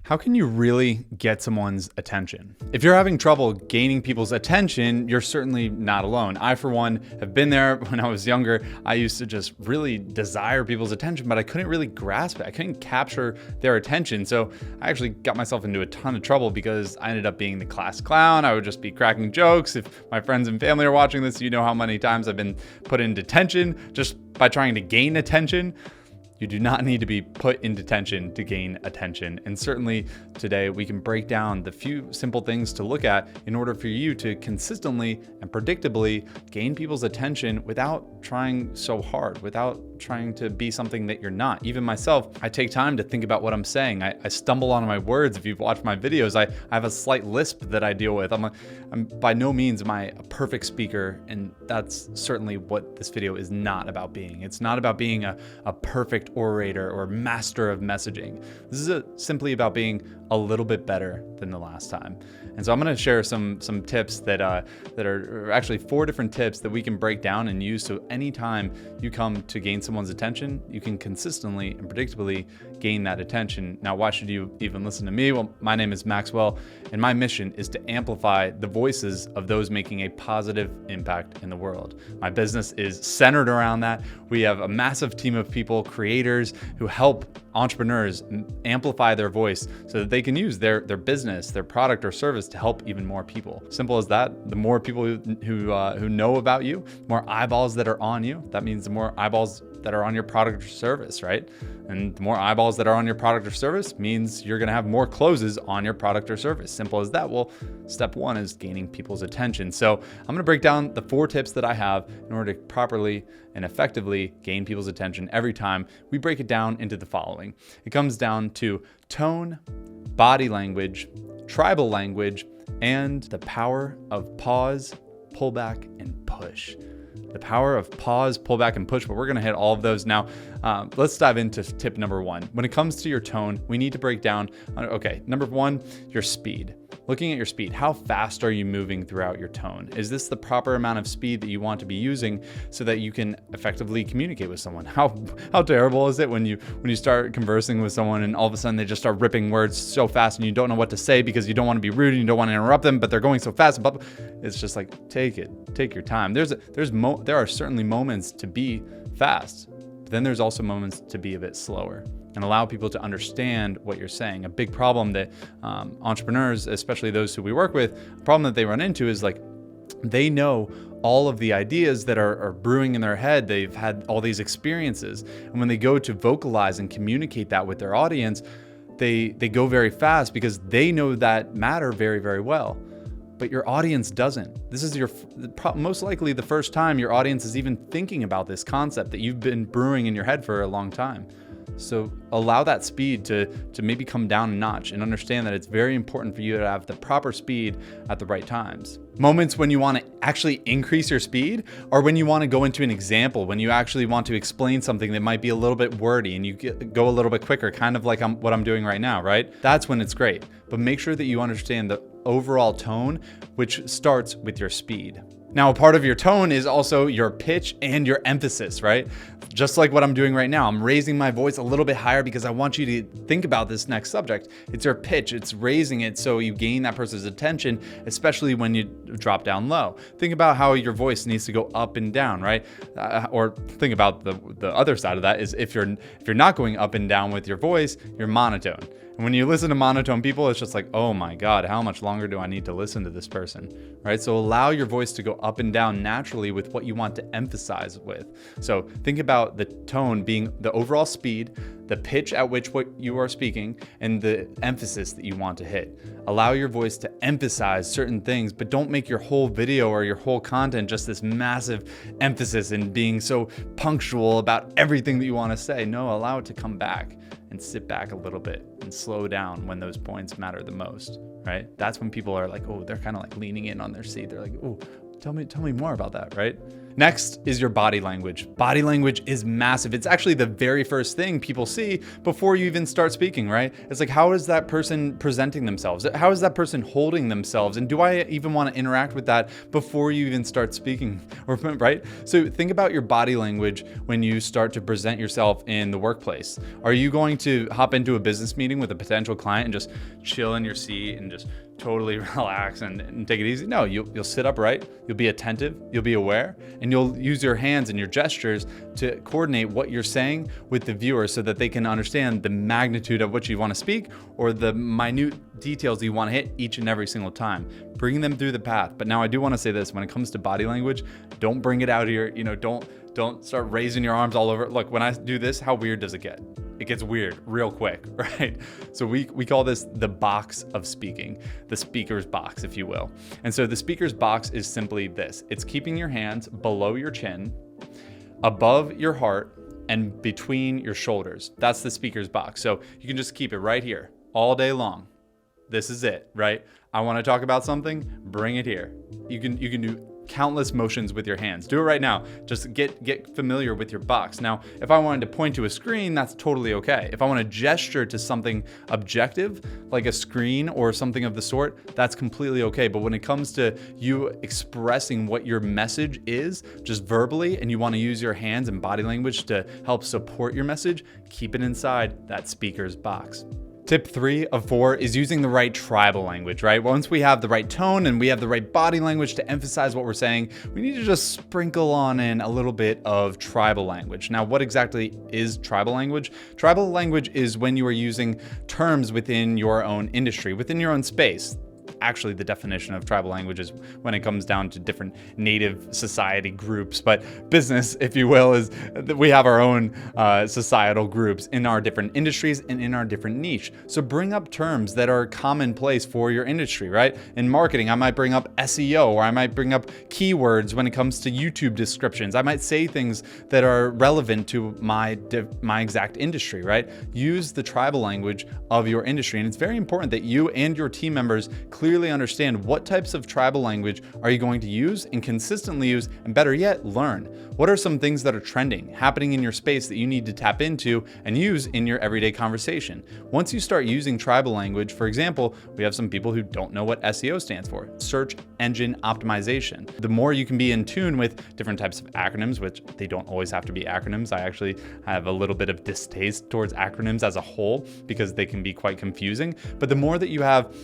How can you really get someone's attention? If you're having trouble gaining people's attention, you're certainly not alone. I, for one, have been there. When I was younger, I used to just really desire people's attention, but I couldn't really grasp it. I couldn't capture their attention. So I actually got myself into a ton of trouble because I ended up being the class clown. I would just be cracking jokes. If my friends and family are watching this, you know how many times I've been put in detention just by trying to gain attention. You do not need to be put in detention to gain attention. And certainly today we can break down the few simple things to look at in order for you to consistently and predictably gain people's attention without trying so hard, without trying to be something that you're not. Even myself, I take time to think about what I'm saying. I stumble on my words. If you've watched my videos, I have a slight lisp that I deal with. I'm by no means am I a perfect speaker, and that's certainly what this video is not about being. It's not about being a perfect orator or master of messaging. This is simply about being a little bit better than the last time. And so I'm going to share some tips that are actually 4 different tips that we can break down and use. So anytime you come to gain someone's attention, you can consistently and predictably gain that attention. Now, why should you even listen to me? Well, my name is Maxwell, and my mission is to amplify the voices of those making a positive impact in the world. My business is centered around that. We have a massive team of people, creators, who help entrepreneurs amplify their voice so that they can use their business, their product or service to help even more people. Simple as that. The more people who know about you, more eyeballs that are on you, that means the more eyeballs that are on your product or service, right? And the more eyeballs that are on your product or service means you're going to have more closes on your product or service. Simple as that. Well, step 1 is gaining people's attention. So I'm going to break down the 4 tips that I have in order to properly and effectively gain people's attention every time. We break it down into the following. It comes down to tone, body language, tribal language, and the power of pause, pullback, and push. The power of pause, pullback, and push, but we're going to hit all of those now. Let's dive into tip number 1. When it comes to your tone, we need to break down, okay, number 1, your speed. Looking at your speed, how fast are you moving throughout your tone? Is this the proper amount of speed that you want to be using so that you can effectively communicate with someone? How terrible is it when you start conversing with someone and all of a sudden they just start ripping words so fast and you don't know what to say because you don't want to be rude and you don't want to interrupt them, but they're going so fast. It's just like, take your time. There are certainly moments to be fast, but then there's also moments to be a bit slower and allow people to understand what you're saying. A big problem that entrepreneurs, especially those who we work with, a problem that they run into is like, they know all of the ideas that are brewing in their head. They've had all these experiences. And when they go to vocalize and communicate that with their audience, they go very fast because they know that matter very, very well. But your audience doesn't. This is most likely the first time your audience is even thinking about this concept that you've been brewing in your head for a long time. So allow that speed to maybe come down a notch and understand that it's very important for you to have the proper speed at the right times. Moments when you want to actually increase your speed or when you want to go into an example, when you actually want to explain something that might be a little bit wordy and you go a little bit quicker, kind of like what I'm doing right now, right? That's when it's great. But make sure that you understand the overall tone, which starts with your speed. Now, a part of your tone is also your pitch and your emphasis, right? Just like what I'm doing right now, I'm raising my voice a little bit higher because I want you to think about this next subject. It's your pitch, it's raising it so you gain that person's attention, especially when you drop down low. Think about how your voice needs to go up and down, right? Or think about the other side of that is if you're not going up and down with your voice, you're monotone. And when you listen to monotone people, it's just like, oh my God, how much longer do I need to listen to this person, right? So allow your voice to go up and down naturally with what you want to emphasize with. So think about the tone being the overall speed, the pitch at which what you are speaking, and the emphasis that you want to hit. Allow your voice to emphasize certain things, but don't make your whole video or your whole content just this massive emphasis and being so punctual about everything that you want to say. No, allow it to come back and sit back a little bit and slow down when those points matter the most, right? That's when people are like, oh, they're kind of like leaning in on their seat. They're like, oh, tell me more about that, right? Next is your body language. Body language is massive. It's actually the very first thing people see before you even start speaking, right? It's like, how is that person presenting themselves? How is that person holding themselves? And do I even want to interact with that before you even start speaking, right? So think about your body language when you start to present yourself in the workplace. Are you going to hop into a business meeting with a potential client and just chill in your seat and just totally relax and take it easy? No, you'll sit upright, you'll be attentive, you'll be aware, and you'll use your hands and your gestures to coordinate what you're saying with the viewer so that they can understand the magnitude of what you want to speak or the minute details you want to hit each and every single time, bringing them through the path. But now I do want to say this, when it comes to body language, don't bring it out here, don't start raising your arms all over. Look, when I do this, how weird does it get? It gets weird real quick, right? So we call this the box of speaking, the speaker's box, if you will. And so the speaker's box is simply this. It's keeping your hands below your chin, above your heart, and between your shoulders. That's the speaker's box. So you can just keep it right here all day long. This is it, right? I want to talk about something, bring it here. You can do countless motions with your hands. Do it right now. Just get familiar with your box. Now, if I wanted to point to a screen, that's totally okay. If I want to gesture to something objective, like a screen or something of the sort, that's completely okay. But when it comes to you expressing what your message is, just verbally, and you want to use your hands and body language to help support your message, keep it inside that speaker's box. Tip 3 of 4 is using the right tribal language, right? Once we have the right tone and we have the right body language to emphasize what we're saying, we need to just sprinkle on in a little bit of tribal language. Now, what exactly is tribal language? Tribal language is when you are using terms within your own industry, within your own space. Actually, the definition of tribal language is when it comes down to different native society groups, but business, if you will, is that we have our own societal groups in our different industries and in our different niche. So bring up terms that are commonplace for your industry, right? In marketing, I might bring up SEO, or I might bring up keywords when it comes to YouTube descriptions. I might say things that are relevant to my exact industry, right? Use the tribal language of your industry. And it's very important that you and your team members clearly understand what types of tribal language are you going to use and consistently use, and better yet, learn. What are some things that are trending, happening in your space that you need to tap into and use in your everyday conversation? Once you start using tribal language, for example, we have some people who don't know what SEO stands for, search engine optimization. The more you can be in tune with different types of acronyms, which they don't always have to be acronyms. I actually have a little bit of distaste towards acronyms as a whole because they can be quite confusing. But the more that you have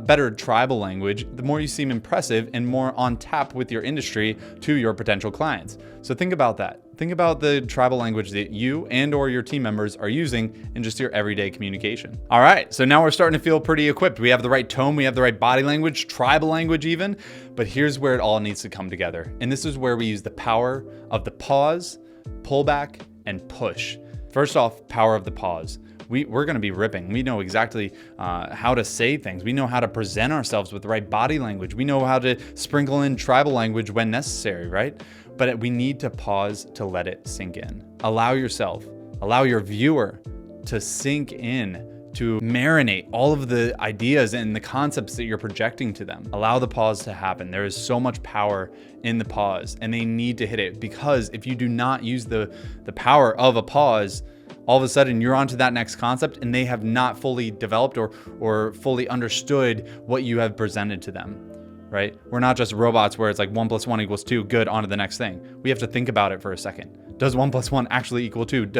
better tribal language, the more you seem impressive and more on tap with your industry to your potential clients. So think about that. Think about the tribal language that you and or your team members are using in just your everyday communication. All right, so now we're starting to feel pretty equipped. We have the right tone, we have the right body language, tribal language even, but here's where it all needs to come together. And this is where we use the power of the pause, pullback, and push. First off, power of the pause. We're going to be ripping. We know exactly how to say things. We know how to present ourselves with the right body language. We know how to sprinkle in tribal language when necessary, right? But we need to pause to let it sink in. Allow your viewer to sink in, to marinate all of the ideas and the concepts that you're projecting to them. Allow the pause to happen. There is so much power in the pause, and they need to hit it, because if you do not use the power of a pause, all of a sudden you're onto that next concept and they have not fully developed or fully understood what you have presented to them, right? We're not just robots where it's like 1 + 1 = 2, good, on to the next thing. We have to think about it for a second. Does 1 + 1 actually equal 2?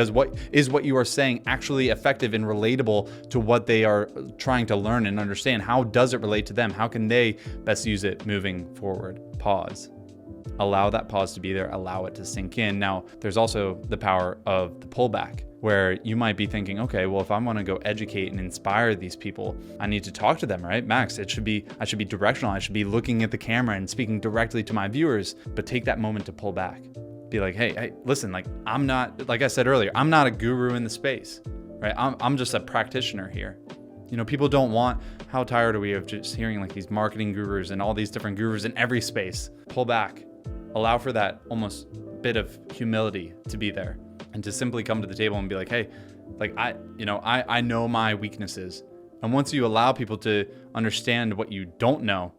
Is what you are saying actually effective and relatable to what they are trying to learn and understand? How does it relate to them? How can they best use it moving forward? Pause. Allow that pause to be there. Allow it to sink in. Now, there's also the power of the pullback, where you might be thinking, okay, well, if I want to go educate and inspire these people, I need to talk to them, right? Max, I should be directional. I should be looking at the camera and speaking directly to my viewers. But take that moment to pull back. Be like, hey, listen, like I said earlier, I'm not a guru in the space, right? I'm just a practitioner here. People don't want, how tired are we of just hearing like these marketing gurus and all these different gurus in every space? Pull back. Allow for that almost bit of humility to be there, and to simply come to the table and be like, hey, like I know my weaknesses. And once you allow people to understand what you don't know,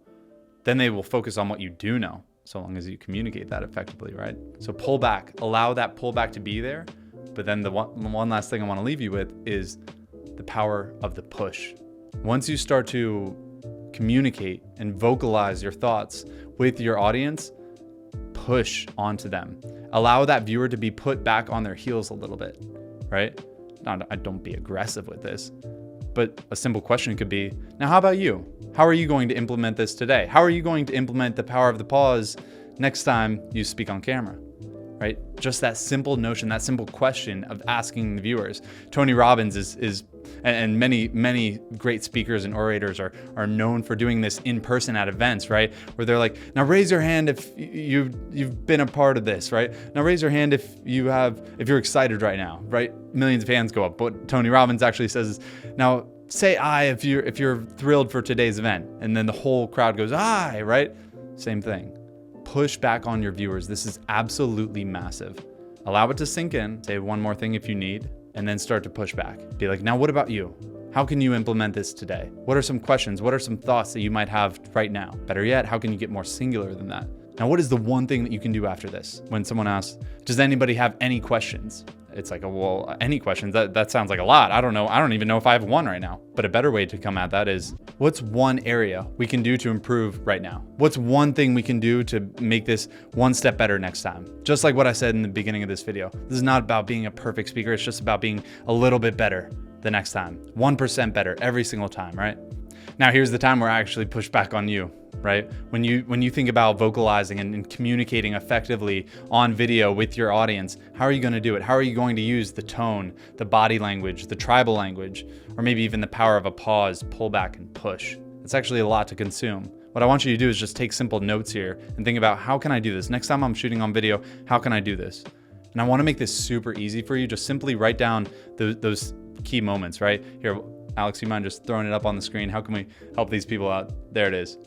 then they will focus on what you do know. so long as you communicate that effectively, right? So pull back, allow that pullback to be there. But then the one last thing I want to leave you with is the power of the push. Once you start to communicate and vocalize your thoughts with your audience, push onto them. Allow that viewer to be put back on their heels a little bit, right? Don't be aggressive with this, but a simple question could be, now how about you? How are you going to implement this today? How are you going to implement the power of the pause next time you speak on camera? Right? Just that simple notion, that simple question of asking the viewers. Tony Robbins is and many great speakers and orators are known for doing this in person at events, right? Where they're like, now raise your hand if you've been a part of this, right? Now raise your hand if you're excited right now, right? Millions of hands go up. But Tony Robbins actually says, now say I if you're thrilled for today's event, and then the whole crowd goes I, right? Same thing. Push back on your viewers. This is absolutely massive. Allow it to sink in. Say one more thing if you need, and then start to push back. Be like, now what about you? How can you implement this today? What are some questions? What are some thoughts that you might have right now? Better yet, how can you get more singular than that? Now, what is the one thing that you can do after this? When someone asks, does anybody have any questions? It's like, well, any questions? That sounds like a lot. I don't know. I don't even know if I have one right now. But a better way to come at that is, what's one area we can do to improve right now? What's one thing we can do to make this one step better next time? Just like what I said in the beginning of this video. This is not about being a perfect speaker. It's just about being a little bit better the next time. 1% better every single time, right? Now, here's the time where I actually push back on you, right? When you think about vocalizing and communicating effectively on video with your audience, how are you going to do it? How are you going to use the tone, the body language, the tribal language, or maybe even the power of a pause, pull back, and push? It's actually a lot to consume. What I want you to do is just take simple notes here and think about, how can I do this? Next time I'm shooting on video, how can I do this? And I want to make this super easy for you. Just simply write down those key moments, right? Here, Alex, you mind just throwing it up on the screen? How can we help these people out? There it is.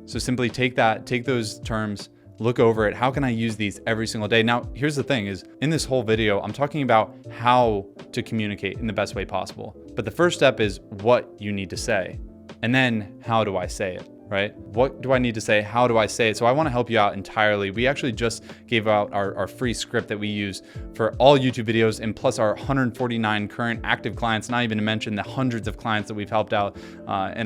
So simply take those terms, look over it. How can I use these every single day? Now, here's the thing is, in this whole video, I'm talking about how to communicate in the best way possible. But the first step is what you need to say. And then how do I say it? Right? What do I need to say? How do I say it? So I want to help you out entirely. We actually just gave out our free script that we use for all YouTube videos, and plus our 149 current active clients, not even to mention the hundreds of clients that we've helped out in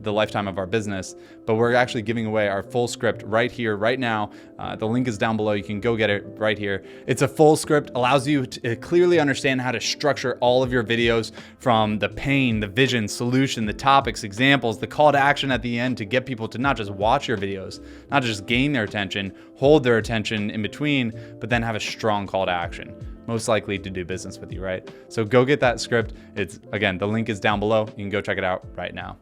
the lifetime of our business. But we're actually giving away our full script right here, right now. The link is down below. You can go get it right here. It's a full script, allows you to clearly understand how to structure all of your videos, from the pain, the vision, solution, the topics, examples, the call to action at the end, to get people to not just watch your videos, not just gain their attention, hold their attention in between, but then have a strong call to action, most likely to do business with you, right? So go get that script. It's, again, the link is down below. You can go check it out right now.